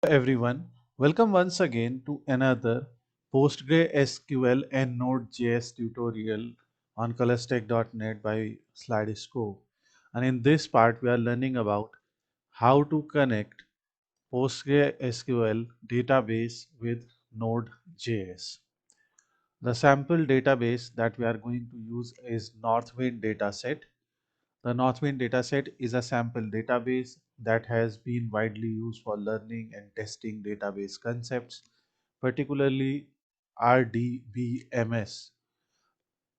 Everyone, welcome once again to another PostgreSQL and node.js tutorial on colorstack.net by Sliderscope. And in this part, we are learning about how to connect PostgreSQL database with node.js. The sample database that we are going to use is Northwind dataset. The Northwind dataset is a sample database that has been widely used for learning and testing database concepts, particularly RDBMS.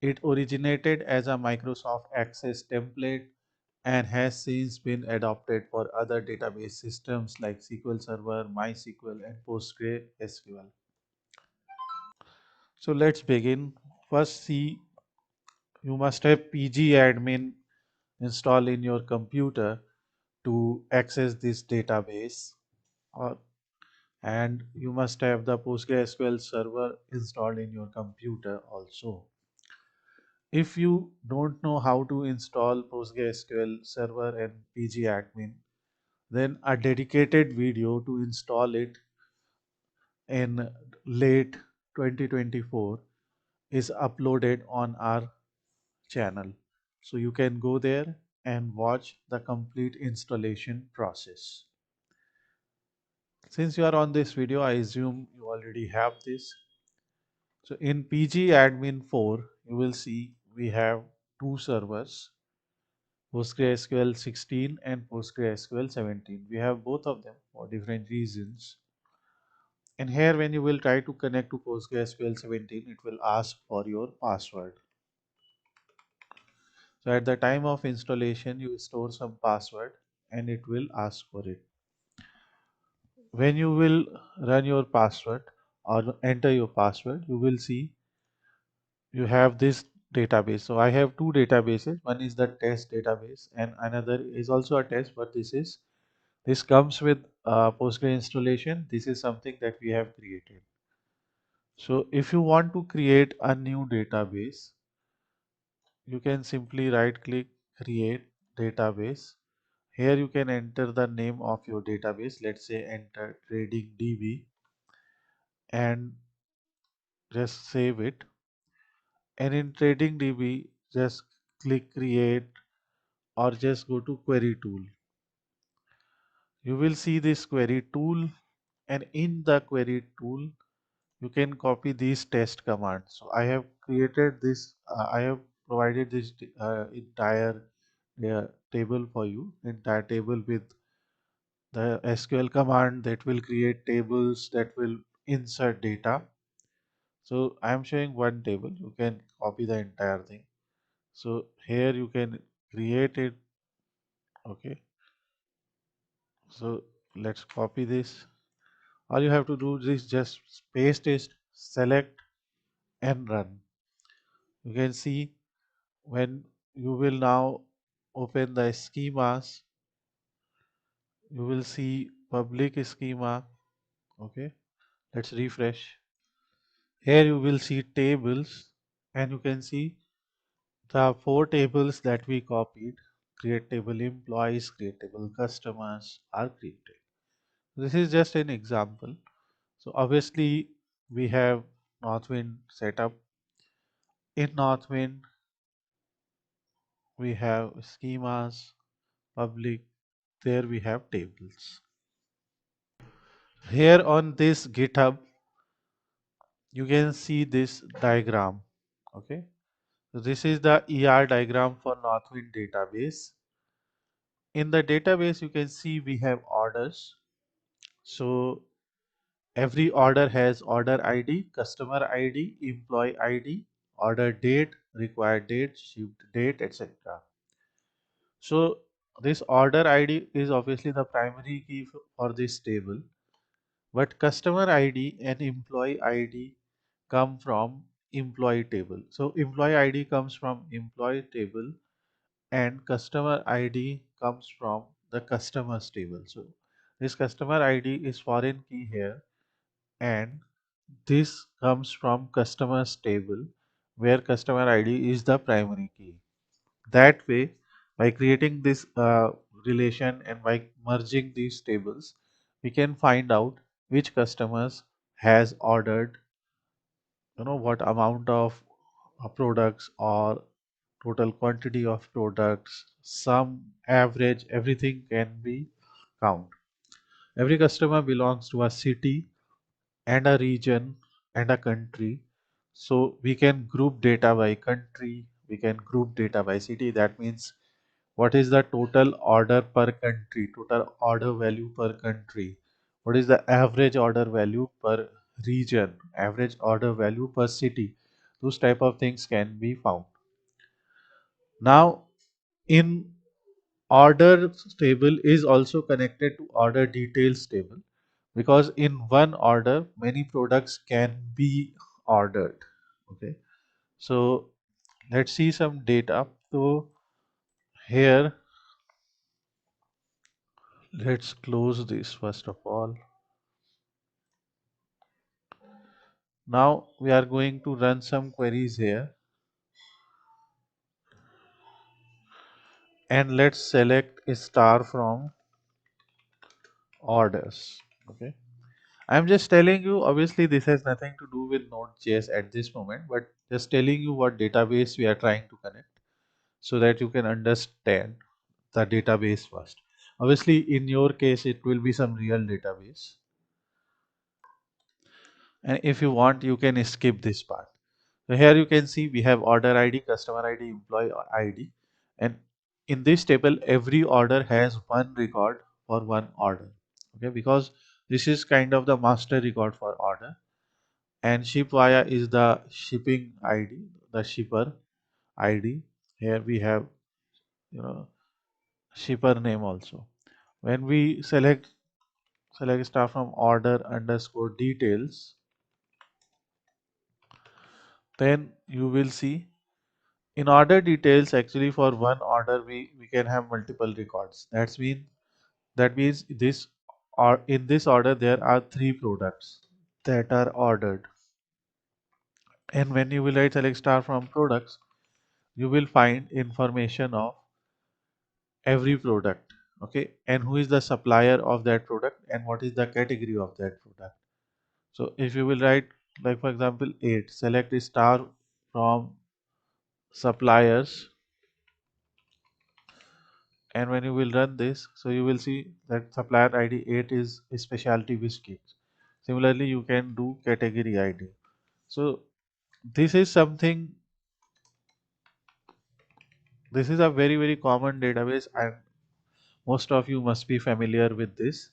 It originated as a Microsoft Access template and has since been adopted for other database systems like SQL Server, MySQL, and PostgreSQL. So let's begin. First, see, you must have pgadmin installed in your computer to access this database, or and you must have the PostgreSQL server installed in your computer also. If you don't know how to install PostgreSQL server and pgadmin, then a dedicated video to install it in late 2024 is uploaded on our channel. So you can go there and watch the complete installation process. Since you are on this video, I assume you already have this. So in pgadmin 4, you will see we have two servers, PostgreSQL 16 and PostgreSQL 17. We have both of them for different reasons. And here when you will try to connect to PostgreSQL 17, it will ask for your password. So at the time of installation, you store some password and it will ask for it. When you will run your password or enter your password, you will see you have this database. So I have two databases. One is the test database and another is also a test, but this comes with Postgre installation. This is something that we have created. So if you want to create a new database, you can simply right click, create database. Here you can enter the name of your database. Let's say enter trading DB and just save it. And in trading DB, just click create or just go to query tool. You will see this query tool, and in the query tool you can copy these test commands. So I have created this, I have provided this entire table for you, entire table with the SQL command that will create tables, that will insert data. So I am showing one table, you can copy the entire thing. So here you can create it. Okay, so let's copy this. All you have to do is just paste it, select and run. You can see when you will now open the schemas, you will see public schema. Okay, let's refresh. Here you will see tables and you can see the four tables that we copied. Create table employees, create table customers are created. This is just an example. So obviously we have Northwind setup. In Northwind we have schemas, public, there we have tables. Here on this GitHub, you can see this diagram. Okay, so this is the ER diagram for Northwind database. In the database, you can see we have orders. So every order has order ID, customer ID, employee ID, order date, required date, shipped date, etc. So this order ID is obviously the primary key for this table, but customer ID and employee ID come from employee table. So employee ID comes from employee table and customer ID comes from the customers table. So this customer ID is foreign key here, and this comes from customers table where customer ID is the primary key. That way, by creating this relation and by merging these tables, we can find out which customers has ordered, what amount of products or total quantity of products, some average, everything can be count. Every customer belongs to a city and a region and a country. So we can group data by country, we can group data by city. That means what is the total order per country, total order value per country, what is the average order value per region, average order value per city. Those type of things can be found. Now in order table is also connected to order details table, because in one order many products can be ordered. Okay, so let's see some data. So here, let's close this first of all. Now we are going to run some queries here, and let's select a star from orders. Okay, I'm just telling you, obviously this has nothing to do with node.js at this moment, but just telling you what database we are trying to connect so that you can understand the database first. Obviously in your case it will be some real database, and if you want you can skip this part. So here you can see we have order ID, customer ID, employee ID, and in this table every order has one record for one order. Okay, because this is kind of the master record for order, and ship via is the shipping ID, the shipper ID. Here we have, you know shipper name also. When we select star from order underscore details, then you will see in order details actually for one order we can have multiple records. That means this, or in this order there are three products that are ordered. And when you will write select star from products, you will find information of every product. Okay, and who is the supplier of that product and what is the category of that product. So if you will write, like for example 8, select a star from suppliers, and when you will run this, so you will see that supplier ID 8 is specialty biscuits. Similarly you can do category ID. So this is something, this is a very common database, and most of you must be familiar with this,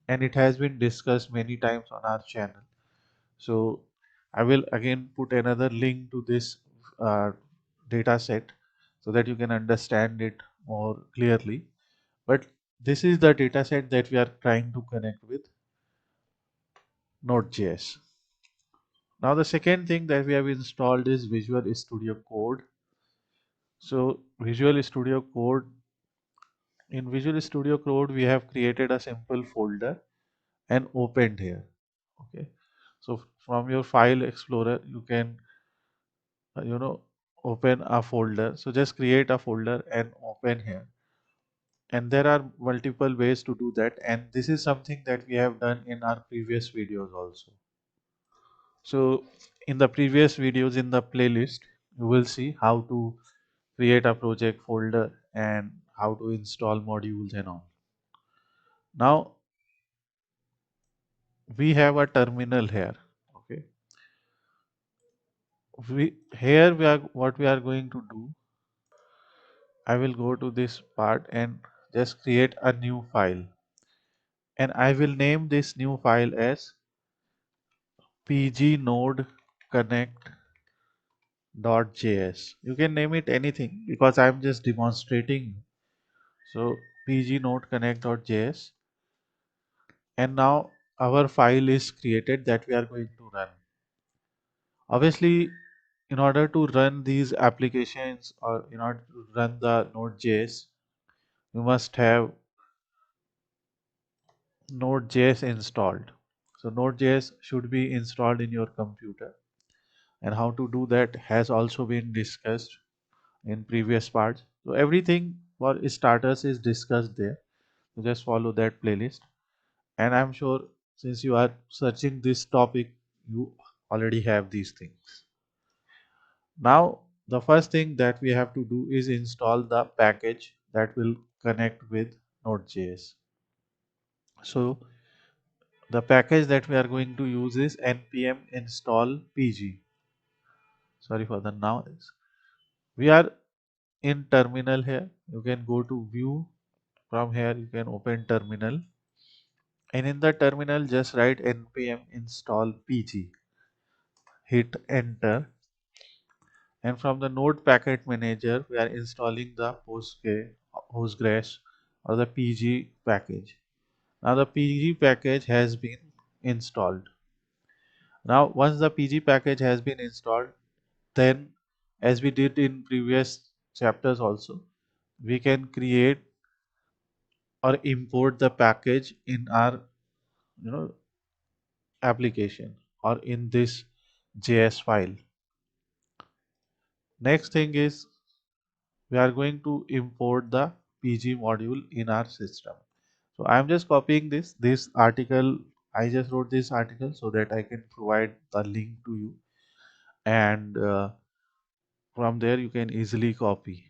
and it has been discussed many times on our channel. So I will again put another link to this uh, data set so that you can understand it more clearly. But this is the data set that we are trying to connect with Node.js. Now the second thing that we have installed is Visual Studio Code. So Visual Studio Code, in Visual Studio Code we have created a simple folder and opened here. Okay, so from your file explorer you can uh, you know open a folder. So just create a folder and open here, and there are multiple ways to do that, and this is something that we have done in our previous videos also. So in the previous videos in the playlist you will see how to create a project folder and how to install modules and all. Now we have a terminal here. Okay, here we are, what we are going to do, I will go to this part and just create a new file, and I will name this new file as pgnodeconnect.js. You can name it anything because I'm just demonstrating. So pgnodeconnect.js, and now our file is created that we are going to run. Obviously, in order to run these applications or in order to run the Node.js, you must have Node.js installed. So Node.js should be installed in your computer, and how to do that has also been discussed in previous parts. So everything for starters is discussed there. So just follow that playlist. And I'm sure since you are searching this topic, you already have these things. Now, the first thing that we have to do is install the package that will connect with node.js. So, the package that we are going to use is npm install pg. Sorry for the noise. We are in terminal here. You can go to view. From here, you can open terminal. And in the terminal, just write npm install pg. Hit enter. And from the node package manager, we are installing the Postgres or the PG package. Now the PG package has been installed. Now once the PG package has been installed, then as we did in previous chapters also, we can create or import the package in our you know application or in this JS file. Next thing is we are going to import the PG module in our system. So I'm just copying this article. I just wrote this article so that I can provide the link to you, and from there you can easily copy.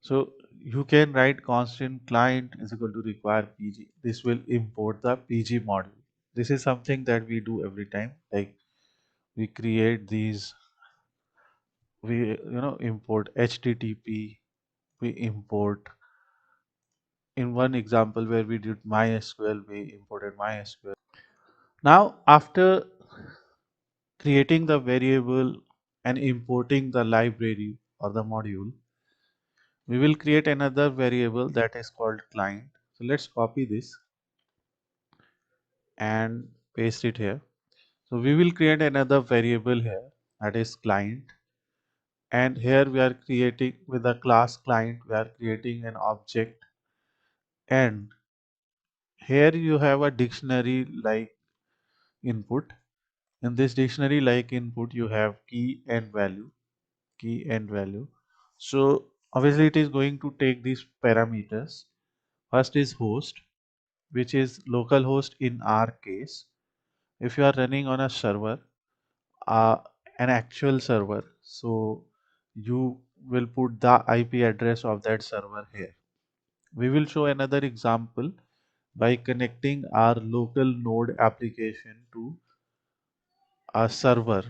So you can write constant client is equal to require PG. This will import the PG module. This is something that we do every time. Like we create these, we import HTTP, we import. In one example where we did MySQL, we imported MySQL. Now, after creating the variable and importing the library or the module, we will create another variable that is called client. So let's copy this and paste it here. So we will create another variable here that is client, and here we are creating with the class client, we are creating an object, and here you have a dictionary like input. In this dictionary like input, you have key and value. So obviously it is going to take these parameters. First is host, which is local host in our case. If you are running on a server, uh, an actual server, so you will put the IP address of that server here. We will show another example by connecting our local node application to a server,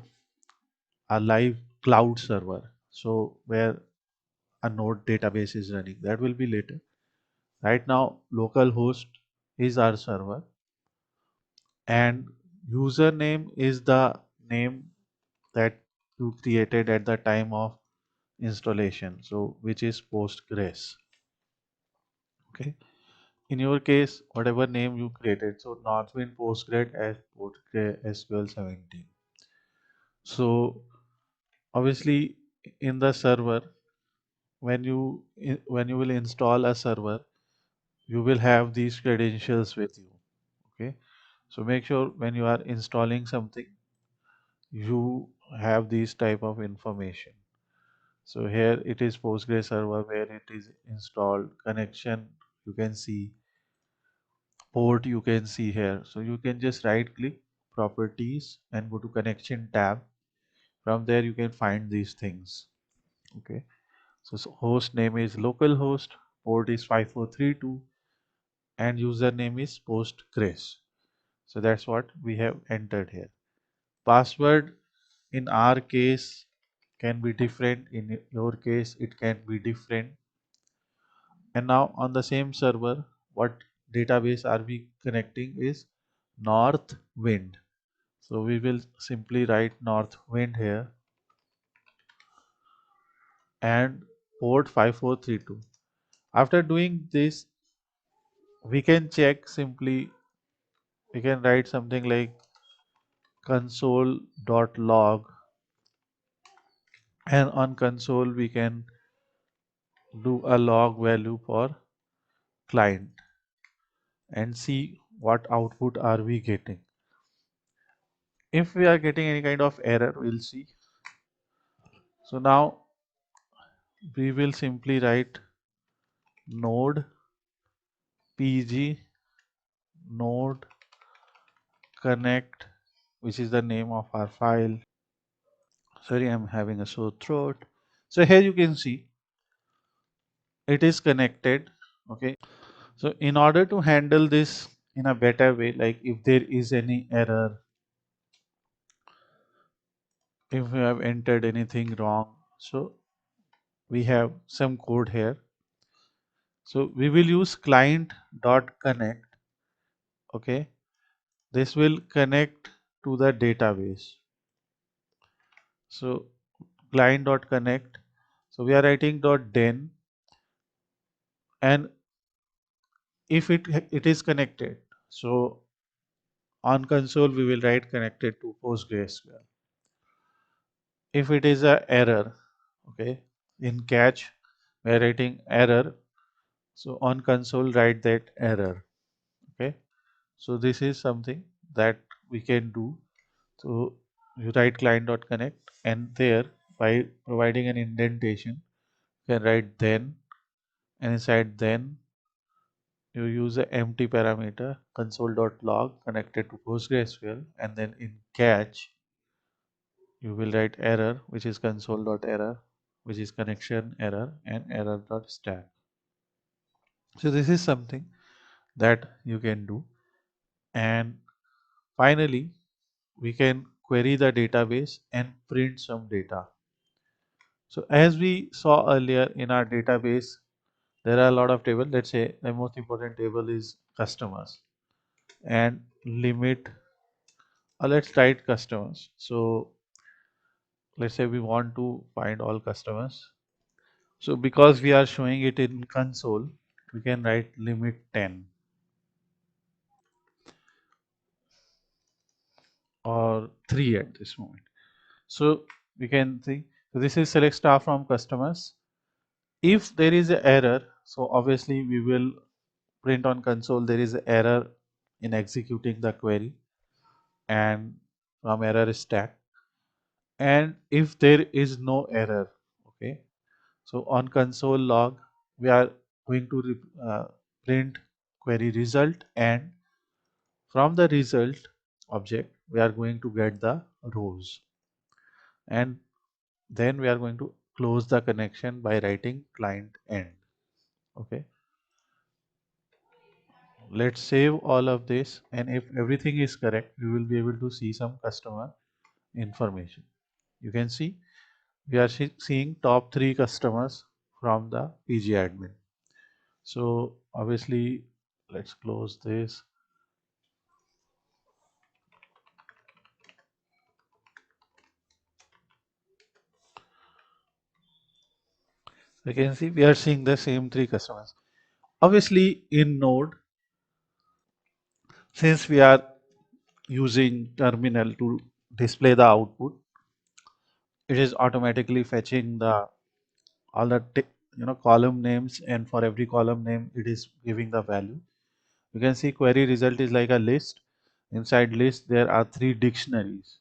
a live cloud server. So where a node database is running. That will be later. Right now, localhost is our server, and username is the name that you created at the time of installation. So which is Postgres. Okay. In your case, whatever name you created. So Northwind Postgres as PostgreSQL 17. So obviously in the server, when you will install a server, you will have these credentials with you. Okay, so make sure when you are installing something, you have these type of information. So here it is Postgres server where it is installed, connection you can see, port you can see here. So you can just right click properties and go to connection tab. From there you can find these things. Okay, so host name is localhost, port is 5432, and username is Postgres. So that's what we have entered here. Password in our case can be different, in your case it can be different. And now on the same server, what database are we connecting is north wind. So we will simply write north wind here and port 5432. After doing this, we can check simply, we can write something like console.log, and on console we can do a log value for client and see what output are we getting. If we are getting any kind of error, we'll see. So now we will simply write node pg node connect, which is the name of our file. Sorry, I'm having a sore throat. So here you can see it is connected. Okay. So in order to handle this in a better way, like if there is any error, if we have entered anything wrong, so we have some code here. So we will use client dot connect. Okay. This will connect to the database. So client dot connect. So we are writing dot den, and if it is connected, so on console we will write connected to PostgreSQL. If it is a error, okay, in catch we are writing error, so on console write that error. Okay, so this is something that we can do. So you write client.connect, and there by providing an indentation you can write then, and inside then you use a empty parameter console.log connected to PostgreSQL, and then in catch you will write error, which is console.error, which is connection error, and error.stack. So this is something that you can do. And finally, we can query the database and print some data. So as we saw earlier in our database, there are a lot of tables. Let's say the most important table is customers, and limit, let's write customers. So let's say we want to find all customers. So because we are showing it in console, we can write limit 10 or 3 at this moment. So we can see, so this is select star from customers. If there is an error, so obviously we will print on console there is an error in executing the query, and from error stack. And if there is no error, okay, so on console log we are going to print query result, and from the result object we are going to get the rows, and then we are going to close the connection by writing client end. Okay, let's save all of this, and if everything is correct we will be able to see some customer information. You can see we are seeing top 3 customers from the PG admin. So obviously let's close this. You can see we are seeing the same 3 customers. Obviously in Node, since we are using terminal to display the output, it is automatically fetching the all the column names, and for every column name it is giving the value. You can see query result is like a list. Inside list there are 3 dictionaries,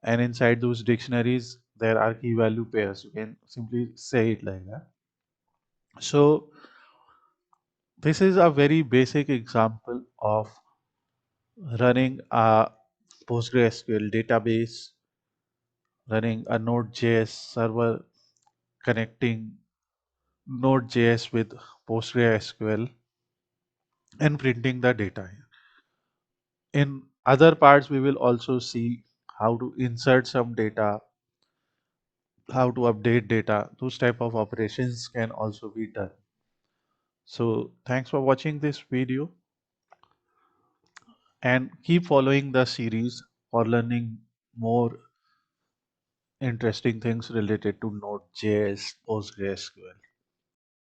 and inside those dictionaries there are key value pairs. You can simply say it like that. So this is a very basic example of running a PostgreSQL database, running a node.js server, connecting node.js with PostgreSQL, and printing the data. In other parts, we will also see how to insert some data, how to update data. Those type of operations can also be done. So thanks for watching this video, and keep following the series for learning more interesting things related to Node.js, PostgreSQL.